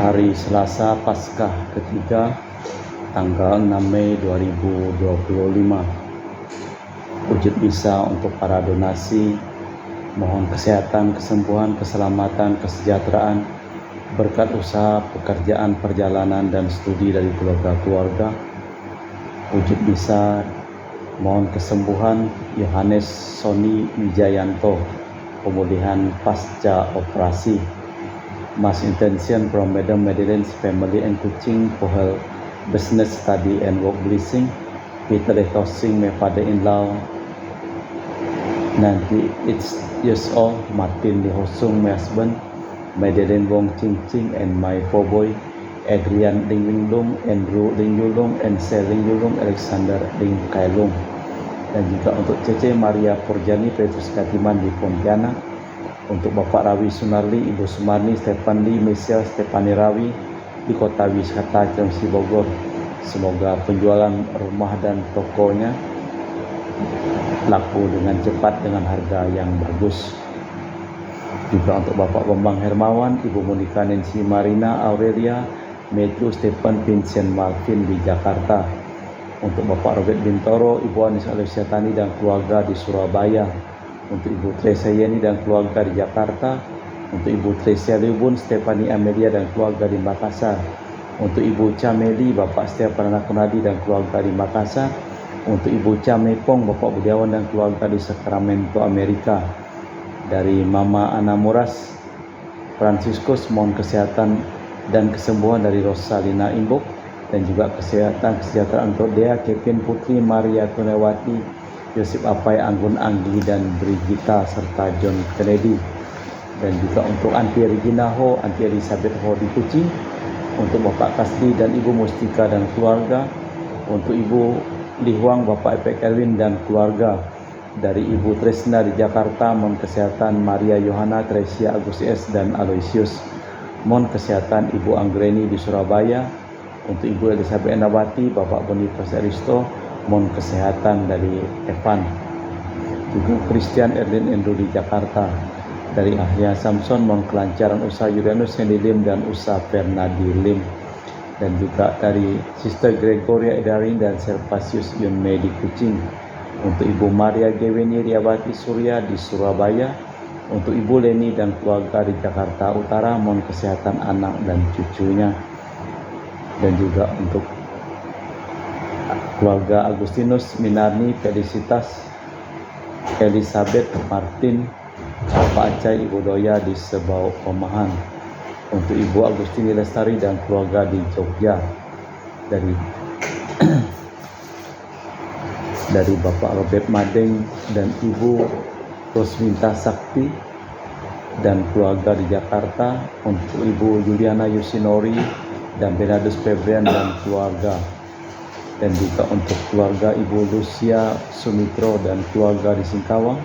Hari Selasa Paskah ketiga, tanggal 6 Mei 2025. Wujud misa untuk para donasi, mohon kesehatan, kesembuhan, keselamatan, kesejahteraan, berkat usaha, pekerjaan, perjalanan, dan studi dari keluarga-keluarga. Wujud misa, mohon kesembuhan Yohanes Sony Wijayanto, pemulihan pasca operasi. Mass intention from Madam Madeleine's family and Kuching for her business, study, and work blessing. Peter Lethosing, my father-in-law, 98 years old. Martin Lehosung, my husband. Madeleine Wong Ching Ching, and my four boy, Adrian Ling Winglung, Andrew Ling Yulung, and Sel Ling Yulung, Alexander Ling Kailung. Dan juga untuk Cece Maria Purjani Petrus Katiman di Pontianak, untuk Bapak Rawi Sunarli, Ibu Sumarni, Stefan Lee, Michelle Stefani Rawi di Kota Wisata Cilengsi Bogor. Semoga penjualan rumah dan tokonya laku dengan cepat dengan harga yang bagus. Juga untuk Bapak Bambang Hermawan, Ibu Monika Nancy Marina Aurelia, Matthew Stephen Vincent Malvin di Jakarta. Untuk Bapak Robert Bintoro, Ibu Anis Alessiatani dan keluarga di Surabaya. Untuk Ibu Tresia Yeni dan keluarga di Jakarta. Untuk Ibu Tresia Liubun, Stefani Amelia dan keluarga di Makassar. Untuk Ibu Cameli, Bapak Stefan Anakunadi dan keluarga di Makassar. Untuk Ibu Camepong, Bapak Budiawan dan keluarga di Sacramento, Amerika. Dari Mama Ana Muras Franciscus, mohon kesehatan dan kesembuhan dari Rosalina Imbok. Dan juga kesehatan kesejahteraan untuk Dea, Kevin Putri, Maria Tunewati, Yosip Apai, Anggun Anggi, dan Brigita, serta John Kennedy. Dan juga untuk Aunty Regina Ho, Aunty Elizabeth Ho di Kuching. Untuk Bapak Kasdi dan Ibu Mustika dan keluarga. Untuk Ibu Li Huang, Bapak Epek Erwin dan keluarga. Dari Ibu Tresna di Jakarta, mohon kesehatan Maria Yohana, Tresia, Agustius, dan Aloysius. Mohon kesehatan Ibu Anggreni di Surabaya. Untuk Ibu Elizabeth Endawati, Bapak Boniface Aristo, mohon kesehatan dari Evan. Juga Christian Erlin Endru di Jakarta. Dari Ahya Samson, mohon kelancaran usaha Julianus Hendy Lim dan usaha Fernadi Lim. Dan juga dari Sister Gregoria Edarin dan Servasius Yunme di Kuching. Untuk Ibu Maria Geweni Riawati Surya di Surabaya. Untuk Ibu Leni dan keluarga di Jakarta Utara, mohon kesehatan anak dan cucunya. Dan juga untuk keluarga Agustinus Minarni, Felicitas, Elizabeth, Martin, Bapak Acai, Ibu Doya di Sebau Omahan. Untuk Ibu Agustini Lestari dan keluarga di Jogja. Dari Bapak Robert Madeng dan Ibu Rosminta Sakti dan keluarga di Jakarta. Untuk Ibu Juliana Yusinori dan Benadus Febrian dan keluarga. Dan juga untuk keluarga Ibu Lucia Sumitro dan keluarga di Singkawang.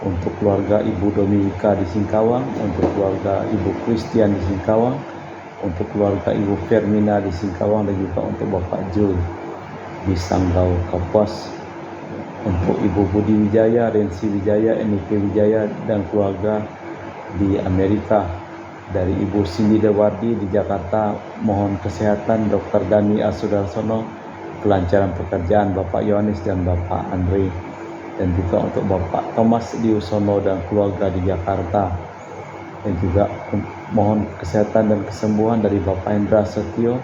Untuk keluarga Ibu Dominika di Singkawang. Untuk keluarga Ibu Christian di Singkawang. Untuk keluarga Ibu Fermina di Singkawang. Dan juga untuk Bapak Jul di Sanggau Kapuas. Untuk Ibu Budi Wijaya, Rensi Wijaya, Enike Wijaya dan keluarga di Amerika. Dari Ibu Cindy Dewardi di Jakarta, mohon kesehatan Dr. Dani Asudarsono, kelancaran pekerjaan Bapak Yohanes dan Bapak Andre. Dan juga untuk Bapak Thomas Diusono dan keluarga di Jakarta. Dan juga mohon kesehatan dan kesembuhan dari Bapak Hendra Setio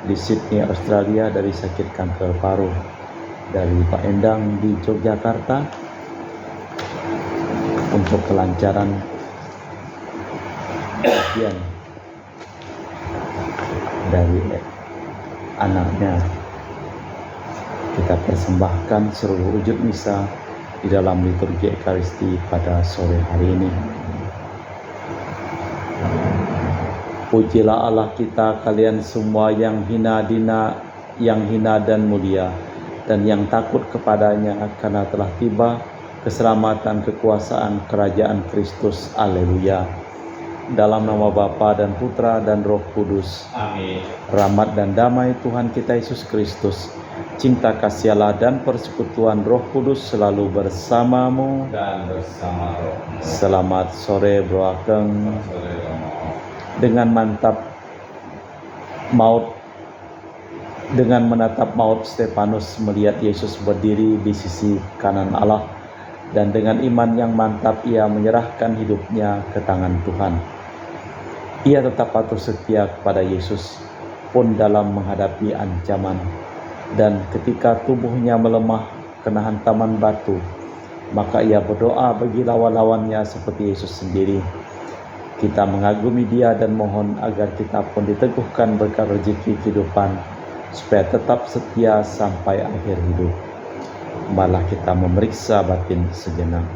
di Sydney, Australia, dari sakit kanker paru. Dari Pak Endang di Yogyakarta, untuk kelancaran ujian dari anaknya. Kita persembahkan seluruh wujud misa di dalam liturgi Ekaristi pada sore hari ini. Pujilah Allah kita, kalian semua yang hina dan mulia, dan yang takut kepadanya, karena telah tiba keselamatan kekuasaan kerajaan Kristus. Haleluya. Dalam nama Bapa dan Putra dan Roh Kudus. Amin. Rahmat dan damai Tuhan kita Yesus Kristus, cinta kasih Allah dan persekutuan Roh Kudus selalu bersamamu dan bersama roh. Selamat sore Bro Akeng. Dengan mantap maut. Dengan menatap maut, Stefanus melihat Yesus berdiri di sisi kanan Allah, dan dengan iman yang mantap ia menyerahkan hidupnya ke tangan Tuhan. Ia tetap patuh setia kepada Yesus pun dalam menghadapi ancaman, dan ketika tubuhnya melemah kena hantaman batu, maka ia berdoa bagi lawan-lawannya seperti Yesus sendiri. Kita mengagumi dia dan mohon agar kita pun diteguhkan berkat rezeki kehidupan, supaya tetap setia sampai akhir hidup. Malah kita memeriksa batin sejenak.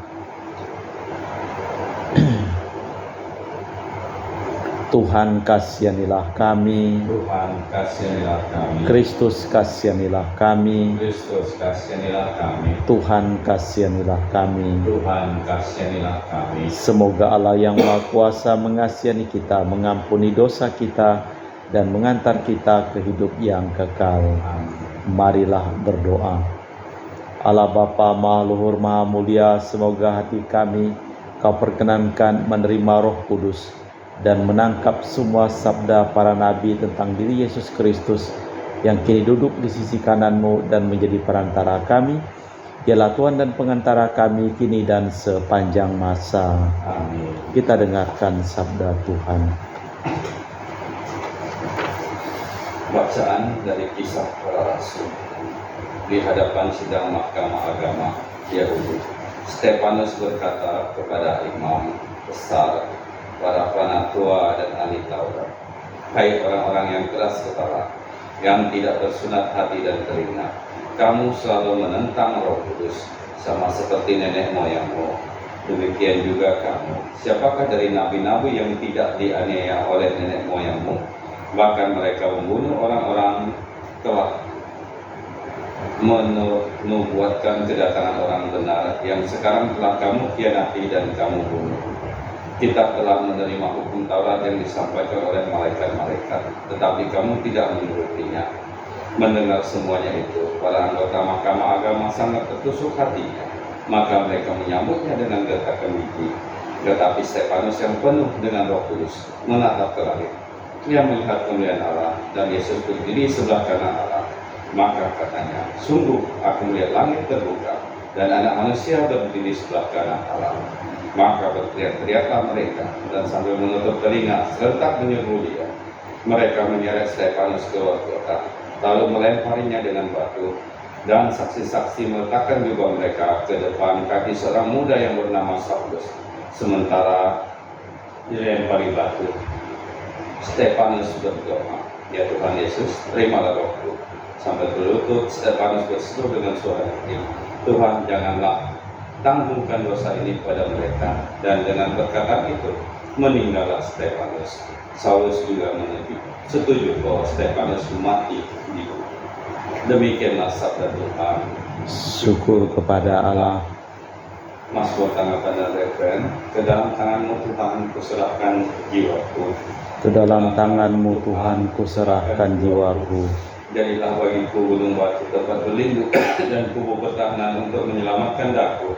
Tuhan kasihanilah kami. Tuhan kasihanilah kami. Kristus kasihanilah kami. Kristus kasihanilah kami. Tuhan kasihanilah kami. Tuhan kasihanilah kami. Semoga Allah yang Maha Kuasa mengasihani kita, mengampuni dosa kita, dan mengantar kita ke hidup yang kekal. Amin. Marilah berdoa. Allah Bapa Maha Luhur Maha Mulia, semoga hati kami Kau perkenankan menerima Roh Kudus dan menangkap semua sabda para nabi tentang diri Yesus Kristus yang kini duduk di sisi kanan-Mu dan menjadi perantara kami. Dialah Tuhan dan pengantara kami kini dan sepanjang masa. Amin. Kita dengarkan sabda Tuhan. Bacaan dari Kisah Para Rasul. Di hadapan sidang Mahkamah Agama Yahudi, Stefanus berkata kepada imam besar, para penatua dan ahli Taurat, "Hai orang-orang yang keras kepala, yang tidak bersunat hati dan telinga, kamu selalu menentang Roh Kudus, sama seperti nenek moyangmu. Demikian juga kamu. Siapakah dari nabi-nabi yang tidak dianiaya oleh nenek moyangmu? Bahkan mereka membunuh orang-orang, telah menubuatkan kedatangan orang benar yang sekarang telah kamu khianati dan kamu bunuh. Kita telah menerima hukum Taurat yang disampaikan oleh malaikat-malaikat, tetapi kamu tidak menurutinya." Mendengar semuanya itu, para anggota Mahkamah Agama sangat tertusuk hatinya. Maka mereka menyambutnya dengan gertakan gigi. Tetapi Stefanus yang penuh dengan Roh Kudus menatap ke langit. Ia melihat kemuliaan Allah dan Yesus berdiri sebelah kanan Allah. Maka katanya, "Sungguh aku melihat langit terbuka dan Anak Manusia berdiri sebelah kanan Allah." Maka berteriak-teriaklah mereka, dan sambil menutup telinga serentak menyerbu dia. Mereka menyeret Stefanus keluar kota, lalu melemparinya dengan batu, dan saksi-saksi meletakkan jubah mereka ke depan kaki seorang muda yang bernama Saulus. Sementara dilempari batu, Stefanus berdoa, "Ya Tuhan Yesus, terimalah rohku." Sambil berlutut, Stefanus berseru dengan suara tinggi, "Tuhan, janganlah tanggungkan dosa ini pada mereka." Dan dengan perkataan itu meninggallah Stefanus. Saulus juga setuju bahwa Stefanus mati di bumi. Demikianlah sabda Tuhan. Syukur kepada Allah. Mazmur tanggapan dan referen. "Ke dalam tangan-Mu Tuhan kuserahkan jiwaku." Ke dalam tangan-Mu Tuhan kuserahkan jiwaku. "Jadilah bagiku gunung batu tempat berlindung dan kubu pertahanan untuk menyelamatkan daku.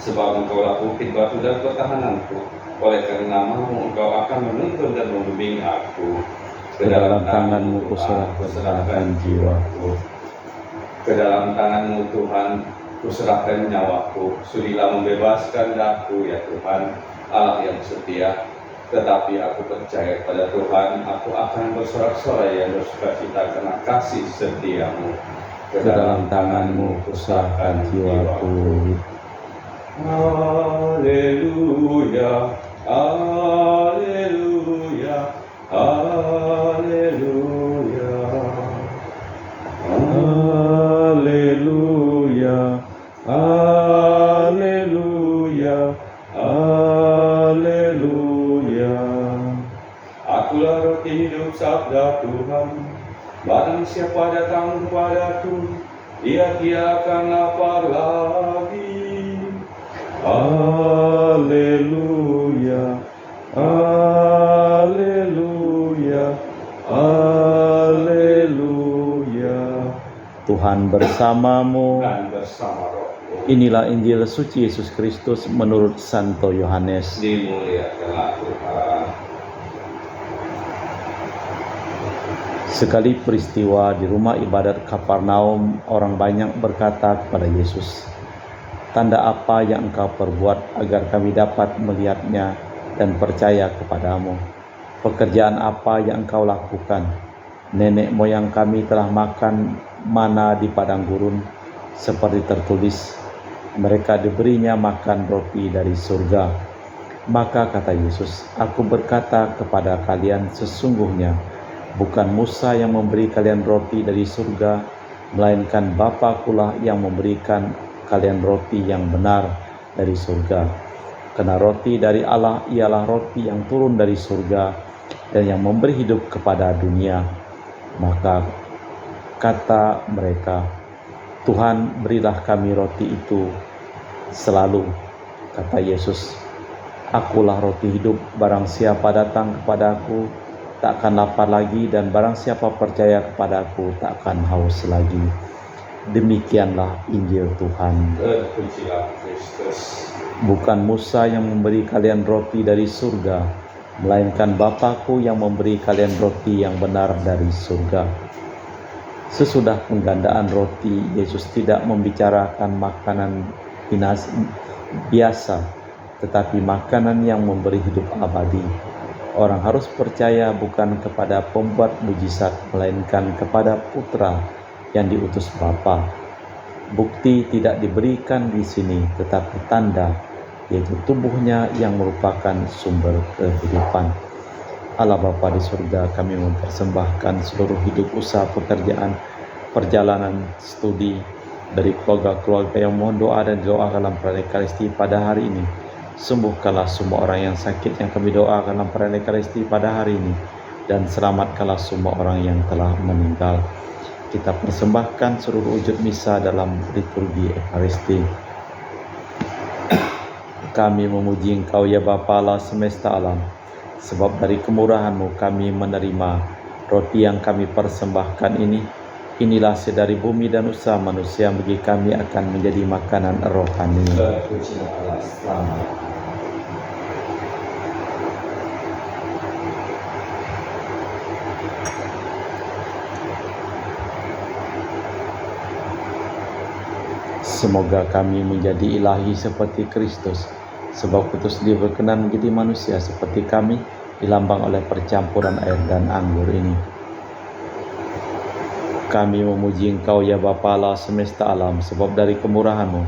Sebab Engkaulah bukit batu dan pertahananku. Oleh karena namamu Engkau akan menuntun dan membimbing aku." Ke dalam tangan-Mu kuserahkan jiwaku. "Ke dalam tangan-Mu Tuhan kuserahkan nyawaku. Sudilah membebaskan daku ya Tuhan, Allah yang setia. Tetapi aku percaya pada Tuhan, aku akan bersorak-sorai yang bersukacita karena kasih setiamu." Ke dalam tangan-Mu kuserahkan jiwaku. Haleluya, haleluya, haleluya, Haleluya, haleluya, haleluya. Akulah roti hidup, sabda Tuhan. Barang siapa datang kepadaku, ia tidak akan lapar lagi. Haleluya, haleluya, haleluya. Tuhan bersamamu. Dan bersama rohmu. Inilah Injil suci Yesus Kristus menurut Santo Yohanes. Dimuliakanlah Tuhan. Sekali peristiwa di rumah ibadat Kapernaum, orang banyak berkata kepada Yesus, "Tanda apa yang Engkau perbuat agar kami dapat melihatnya dan percaya kepadamu? Pekerjaan apa yang Engkau lakukan? Nenek moyang kami telah makan mana di padang gurun, seperti tertulis, mereka diberinya makan roti dari surga." Maka kata Yesus, "Aku berkata kepada kalian, sesungguhnya bukan Musa yang memberi kalian roti dari surga, melainkan Bapa-Kulah yang memberikan kalian roti yang benar dari surga. Karena roti dari Allah ialah roti yang turun dari surga dan yang memberi hidup kepada dunia." Maka kata mereka, "Tuhan, berilah kami roti itu selalu." Kata Yesus, "Akulah roti hidup, barang siapa datang kepadaku tak akan lapar lagi, dan barang siapa percaya kepadaku tak akan haus lagi." Demikianlah Injil Tuhan. Terpujilah Kristus. Bukan Musa yang memberi kalian roti dari surga, melainkan Bapa-Ku yang memberi kalian roti yang benar dari surga. Sesudah penggandaan roti, Yesus tidak membicarakan makanan biasa, tetapi makanan yang memberi hidup abadi. Orang harus percaya bukan kepada pembuat mujizat, melainkan kepada Putra yang diutus Bapa. Bukti tidak diberikan di sini, tetapi tanda, yaitu tubuhnya yang merupakan sumber kehidupan. Allah Bapa di surga, kami mempersembahkan seluruh hidup, usaha, pekerjaan, perjalanan, studi dari keluarga-keluarga yang mohon doa dan didoakan dalam perayaan Ekaristi pada hari ini. Sembuhkanlah semua orang yang sakit yang kami doakan dalam perayaan Ekaristi pada hari ini, dan selamatkanlah semua orang yang telah meninggal. Kita persembahkan seluruh wujud misa dalam liturgi Ekaristi. Kami memuji Engkau ya Bapa Allah semesta alam, sebab dari kemurahan-Mu kami menerima roti yang kami persembahkan ini. Inilah sedari bumi dan usaha manusia bagi kami akan menjadi makanan rohani. Terpujilah Allah selamanya. Semoga kami menjadi ilahi seperti Kristus, sebab Kristus dia berkenan menjadi manusia seperti kami, dilambang oleh percampuran air dan anggur ini. Kami memuji Engkau ya Bapa Allah semesta alam, sebab dari kemurahan-Mu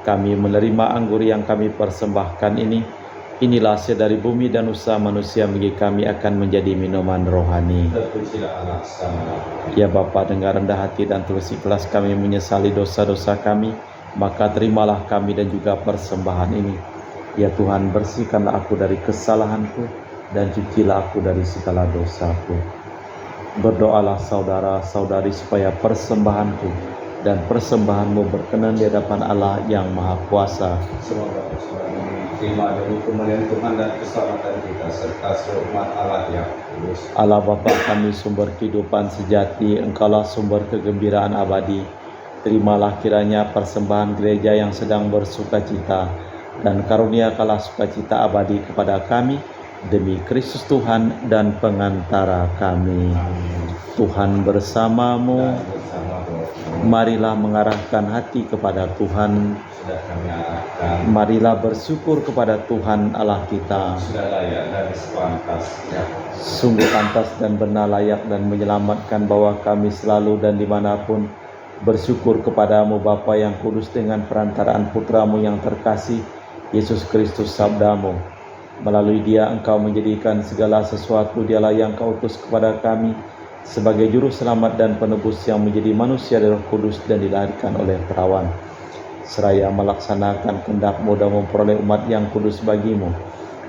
kami menerima anggur yang kami persembahkan ini. Inilah sedari bumi dan usaha manusia bagi kami akan menjadi minuman rohani. Terpujilah Allah selamanya. Ya Bapa, dengan rendah hati dan tulus ikhlas kami menyesali dosa-dosa kami, maka terimalah kami dan juga persembahan ini. Ya Tuhan, bersihkanlah aku dari kesalahanku dan cucilah aku dari segala dosaku. Berdoalah saudara-saudari supaya persembahanku dan persembahanmu berkenan di hadapan Allah yang Maha Kuasa. Semoga persembahan ini diterima demi kemuliaan Tuhan dan keselamatan kita serta seluruh umat Allah yang kudus. Allah Bapa kami, sumber kehidupan sejati, Engkaulah sumber kegembiraan abadi. Terimalah kiranya persembahan gereja yang sedang bersukacita, dan karuniakanlah sukacita abadi kepada kami, demi Kristus Tuhan dan pengantara kami. Tuhan bersamamu. Marilah mengarahkan hati kepada Tuhan. Sudah kami arahkan. Marilah bersyukur kepada Tuhan Allah kita. Sudah layak dan sepantasnya. Sungguh pantas dan benar, layak dan menyelamatkan bahwa kami selalu dan dimanapun bersyukur kepadamu Bapa yang kudus, dengan perantaraan Putramu yang terkasih, Yesus Kristus sabdamu. Melalui dia Engkau menjadikan segala sesuatu. Dialah yang Kau utus kepada kami sebagai juru selamat dan penebus yang menjadi manusia dari Roh Kudus dan dilahirkan oleh perawan. Seraya melaksanakan kehendak-Mu dan memperoleh umat yang kudus bagimu,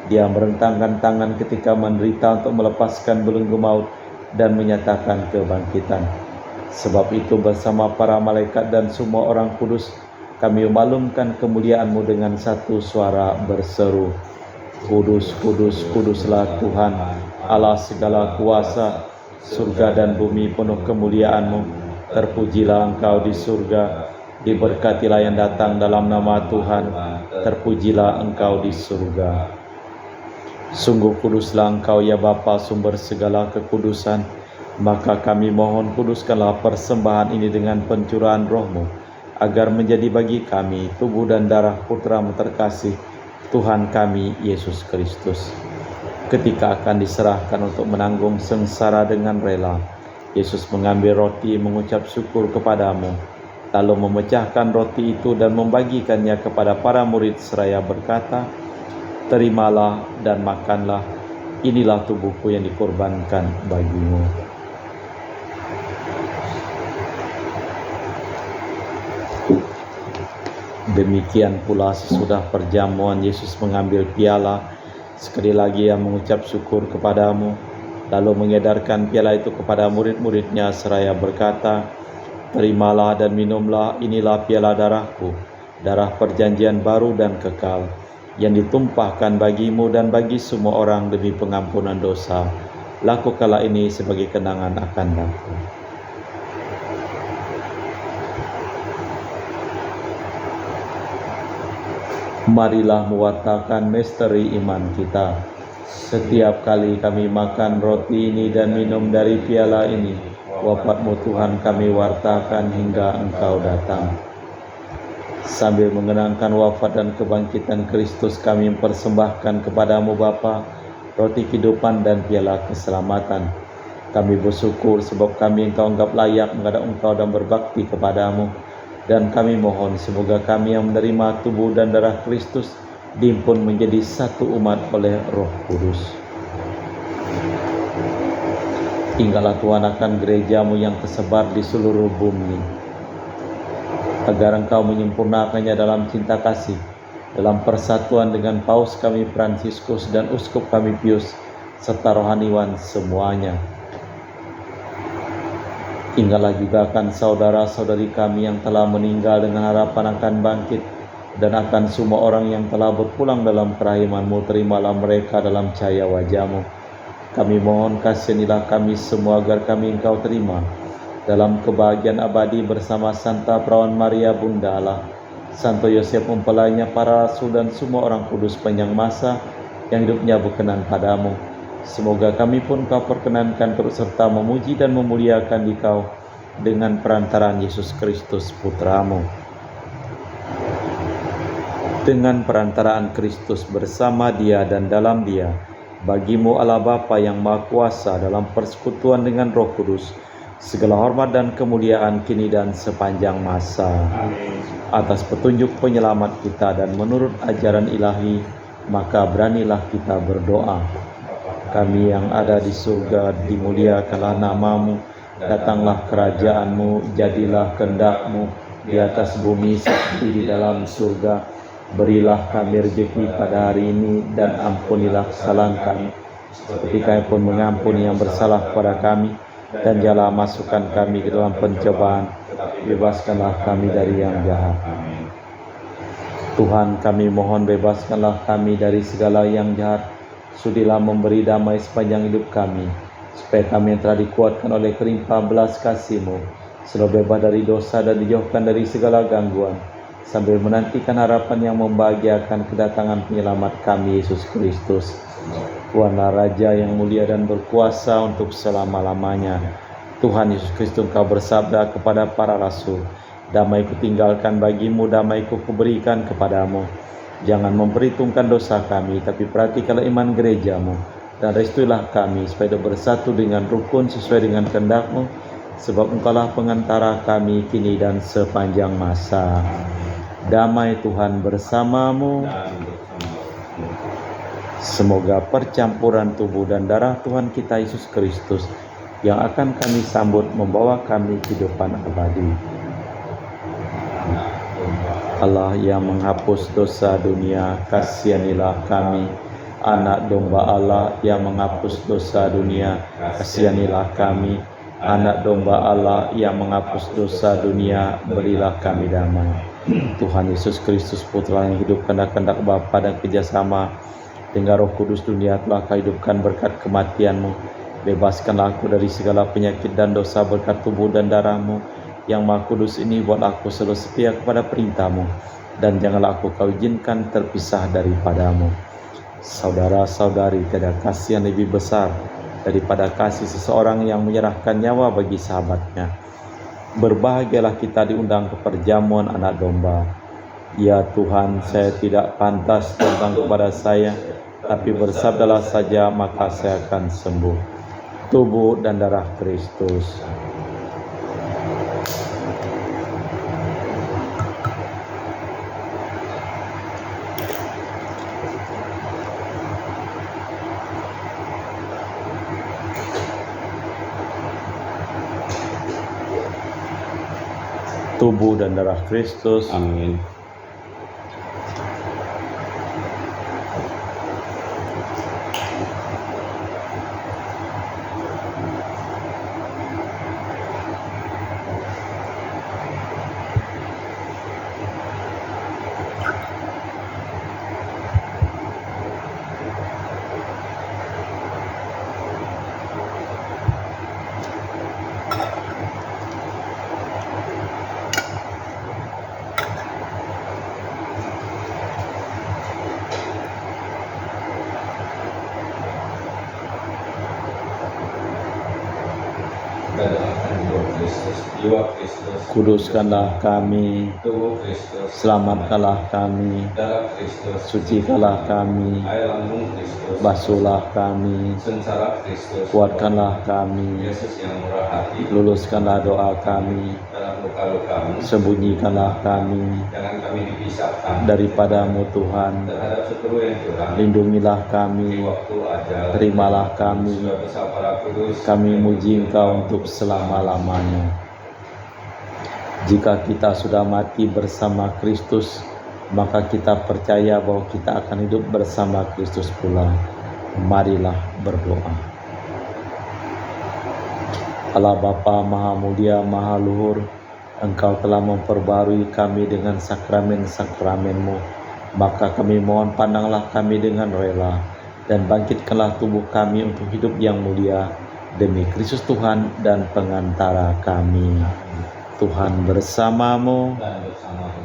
Dia merentangkan tangan ketika menderita untuk melepaskan belenggu maut dan menyatakan kebangkitan. Sebab itu bersama para malaikat dan semua orang kudus, kami memaklumkan kemuliaan-Mu dengan satu suara berseru, Kudus, kudus, kuduslah Tuhan, Allah segala kuasa, surga dan bumi penuh kemuliaan-Mu. Terpujilah Engkau di surga, diberkatilah yang datang dalam nama Tuhan, terpujilah Engkau di surga. Sungguh kuduslah Engkau ya Bapa, sumber segala kekudusan. Maka kami mohon kuduskanlah persembahan ini dengan pencurahan roh-Mu, agar menjadi bagi kami tubuh dan darah Putra-Mu terkasih, Tuhan kami Yesus Kristus. Ketika akan diserahkan untuk menanggung sengsara dengan rela, Yesus mengambil roti, mengucap syukur kepadamu, lalu memecahkan roti itu dan membagikannya kepada para murid seraya berkata, "Terimalah dan makanlah, inilah tubuhku yang dikorbankan bagimu." Demikian pula sesudah perjamuan Yesus mengambil piala, sekali lagi Ia mengucap syukur kepadamu, lalu mengedarkan piala itu kepada murid-muridnya seraya berkata, "Terimalah dan minumlah, inilah piala darahku, darah perjanjian baru dan kekal, yang ditumpahkan bagimu dan bagi semua orang demi pengampunan dosa. Lakukanlah ini sebagai kenangan akan aku." Marilah mewartakan misteri iman kita. Setiap kali kami makan roti ini dan minum dari piala ini, wafat-Mu Tuhan kami wartakan hingga Engkau datang. Sambil mengenangkan wafat dan kebangkitan Kristus, kami mempersembahkan kepadamu Bapa, roti kehidupan dan piala keselamatan. Kami bersyukur sebab kami Engkau anggap layak menghadap Engkau dan berbakti kepadamu. Dan kami mohon semoga kami yang menerima tubuh dan darah Kristus dihimpun menjadi satu umat oleh Roh Kudus. Ingatlah Tuhan akan gereja-Mu yang tersebar di seluruh bumi, agar Engkau menyempurnakannya dalam cinta kasih, dalam persatuan dengan Paus kami Fransiskus dan Uskup kami Pius, serta rohaniwan semuanya. Ingatlah juga akan saudara-saudari kami yang telah meninggal dengan harapan akan bangkit, dan akan semua orang yang telah berpulang dalam kerahiman-Mu. Terimalah mereka dalam cahaya wajah-Mu. Kami mohon kasihanilah kami semua agar kami Engkau terima dalam kebahagiaan abadi bersama Santa Perawan Maria Bunda Allah, Santo Yosef mempelainya, para rasul dan semua orang kudus panjang masa yang hidupnya berkenan padamu. Semoga kami pun Kau perkenankan turut serta memuji dan memuliakan Dikau dengan perantaraan Yesus Kristus Putra-Mu. Dengan perantaraan Kristus bersama Dia dan dalam Dia, bagi-Mu Allah Bapa yang Maha Kuasa dalam persekutuan dengan Roh Kudus, segala hormat dan kemuliaan kini dan sepanjang masa. Amin. Atas petunjuk penyelamat kita dan menurut ajaran ilahi, maka beranilah kita berdoa. Kami yang ada di surga, dimuliakanlah nama-Mu, datanglah kerajaan-Mu, jadilah kehendak-Mu di atas bumi seperti di dalam surga. Berilah kami rezeki pada hari ini, dan ampunilah kesalahan kami, seperti kami pun mengampuni yang bersalah kepada kami. Dan janganlah masukkan kami ke dalam pencobaan, bebaskanlah kami dari yang jahat. Tuhan, kami mohon bebaskanlah kami dari segala yang jahat. Sudilah memberi damai sepanjang hidup kami, supaya kami yang telah dikuatkan oleh kelimpahan belas kasih-Mu selalu bebas dari dosa dan dijauhkan dari segala gangguan, sambil menantikan harapan yang membahagiakan kedatangan penyelamat kami, Yesus Kristus. Tuhanlah Raja yang mulia dan berkuasa untuk selama-lamanya. Tuhan Yesus Kristus, Engkau bersabda kepada para rasul, "Damai kutinggalkan bagimu, damai kuberikan kepadamu. Jangan memperhitungkan dosa kami, tapi perhatikanlah iman gereja-Mu, dan restuilah kami supaya bersatu dengan rukun sesuai dengan kehendak-Mu, sebab Engkaulah pengantara kami kini dan sepanjang masa." Damai Tuhan bersamamu. Semoga percampuran tubuh dan darah Tuhan kita Yesus Kristus yang akan kami sambut membawa kami kehidupan abadi. Allah yang menghapus dosa dunia, kasihanilah kami. Anak domba Allah yang menghapus dosa dunia, kasihanilah kami. Anak domba Allah yang menghapus dosa dunia, berilah kami damai. Tuhan Yesus Kristus, Putra yang hidup kehendak Bapa dan kerjasama dengan Roh Kudus, dunia telah Kau hidupkan berkat kematian-Mu. Bebaskanlah aku dari segala penyakit dan dosa berkat tubuh dan darah-Mu yang Maha Kudus ini. Buat aku selalu setia kepada perintah-Mu, dan janganlah aku Kau izinkan terpisah daripada-Mu. Saudara-saudari, tiada kasih yang lebih besar daripada kasih seseorang yang menyerahkan nyawa bagi sahabatnya. Berbahagialah kita diundang ke perjamuan anak domba. Ya Tuhan, saya tidak pantas datang kepada saya, tapi bersabdalah saja maka saya akan sembuh. Tubuh dan darah Kristus. Tubuh dan darah Kristus. Amin. Jiwa Kristus, Kuduskanlah kami, tubuh Kristus, selamatkanlah kami, darah Kristus, sucikanlah kami, air lambung Kristus, basuhlah kami, sengsara Kristus, kuatkanlah kami, Yesus yang murah hati, luluskanlah doa kami, dalam luka-lukamu, sembunyikanlah kami jangan kami dipisahkan daripadamu Tuhan, terhadap seteru yang curang, lindungilah di kami, waktu ajal, terimalah kami, sudah besar para kudus, kami muji Engkau untuk selama-lamanya. Jika kita sudah mati bersama Kristus, maka kita percaya bahwa kita akan hidup bersama Kristus pula. Marilah berdoa. Allah Bapa Maha Mulia, Maha Luhur, Engkau telah memperbarui kami dengan sakramen-sakramen-Mu. Maka kami mohon pandanglah kami dengan rela, dan bangkitkanlah tubuh kami untuk hidup yang mulia, demi Kristus Tuhan dan pengantara kami. Tuhan bersamamu. dan bersama-Mu.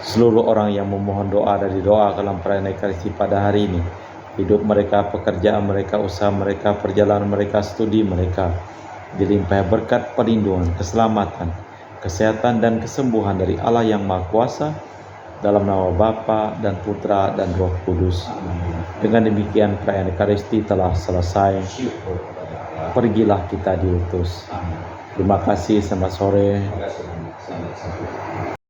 Seluruh orang yang memohon doa dari doa dalam perayaan Ekaristi pada hari ini, hidup mereka, pekerjaan mereka, usaha mereka, perjalanan mereka, studi mereka, dilimpahi berkat perlindungan, keselamatan, kesehatan dan kesembuhan dari Allah yang Maha Kuasa, dalam nama Bapa dan Putra dan Roh Kudus. Dengan demikian perayaan Ekaristi telah selesai. Syukur kepada Allah. Pergilah kita diutus. Amin. Terima kasih, selamat sore. Terima kasih. Selamat sore.